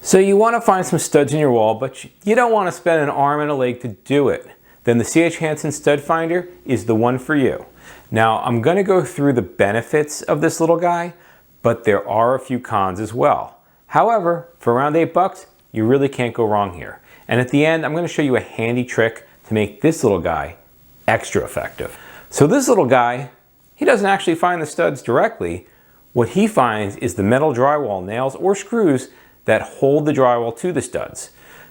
So you want to find some studs in your wall, but you don't want to spend an arm and a leg to do it. Then the CH Hanson Stud Finder is the one for you. Now I'm going to go through the benefits of this little guy, but there are a few cons as well. However, for around $8, you really can't go wrong here. And at the end, I'm going to show you a handy trick to make this little guy extra effective. So this little guy, he doesn't actually find the studs directly. What he finds is the metal drywall nails or screws that hold the drywall to the studs.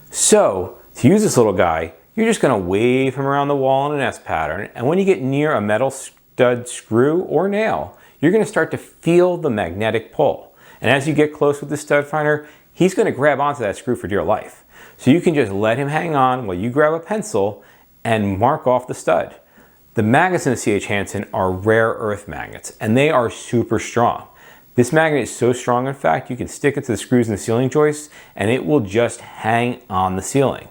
So to use this little guy, you're just going to wave him around the wall in an S pattern, and when you get near a metal stud screw or nail, you're going to start to feel the magnetic pull. And as you get close with the stud finder, he's going to grab onto that screw for dear life. So you can just let him hang on while you grab a pencil and mark off the stud. The magnets in the CH Hanson are rare earth magnets, and they are super strong. This magnet is so strong, in fact, you can stick it to the screws in the ceiling joists and it will just hang on the ceiling.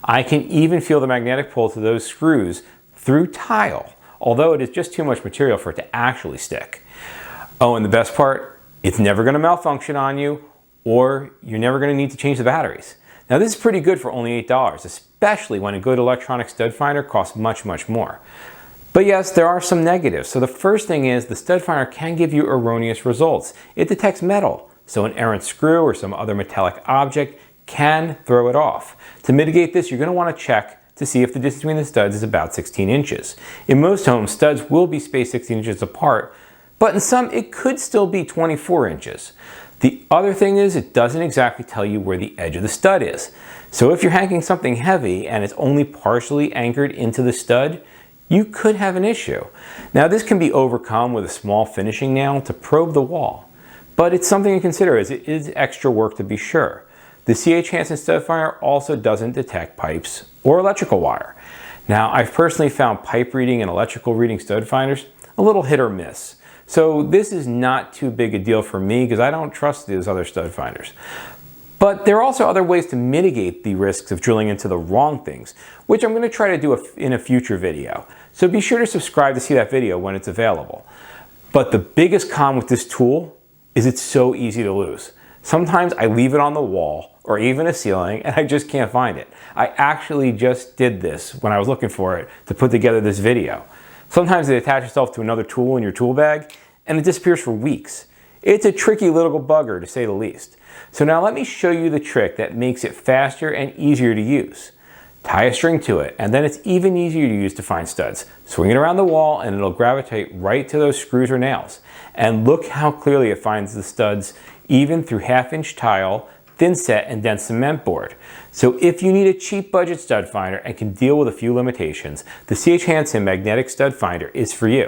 I can even feel the magnetic pull to those screws through tile, although it is just too much material for it to actually stick. Oh, and the best part, it's never going to malfunction on you, or you're never going to need to change the batteries. Now this is pretty good for only $8, especially when a good electronic stud finder costs much, much more. But yes, there are some negatives. So the first thing is the stud finder can give you erroneous results. It detects metal, so an errant screw or some other metallic object can throw it off. To mitigate this, you're going to want to check to see if the distance between the studs is about 16 inches. In most homes, studs will be spaced 16 inches apart, but in some it could still be 24 inches. The other thing is it doesn't exactly tell you where the edge of the stud is. So if you're hanging something heavy and it's only partially anchored into the stud, you could have an issue. Now this can be overcome with a small finishing nail to probe the wall, but it's something to consider as it is extra work to be sure. The CH Hanson Stud Finder also doesn't detect pipes or electrical wire. Now I've personally found pipe reading and electrical reading stud finders a little hit or miss. So this is not too big a deal for me because I don't trust these other stud finders. But there are also other ways to mitigate the risks of drilling into the wrong things, which I'm going to try to do in a future video. So be sure to subscribe to see that video when it's available. But the biggest con with this tool is it's so easy to lose. Sometimes I leave it on the wall or even a ceiling and I just can't find it. I actually just did this when I was looking for it to put together this video. Sometimes it attaches itself to another tool in your tool bag and it disappears for weeks. It's a tricky little bugger to say the least. So now let me show you the trick that makes it faster and easier to use. Tie a string to it, and then it's even easier to use to find studs. Swing it around the wall and it'll gravitate right to those screws or nails. And look how clearly it finds the studs even through 1/2-inch tile, thin set, and dense cement board. So if you need a cheap budget stud finder and can deal with a few limitations, the CH Hanson Magnetic Stud Finder is for you.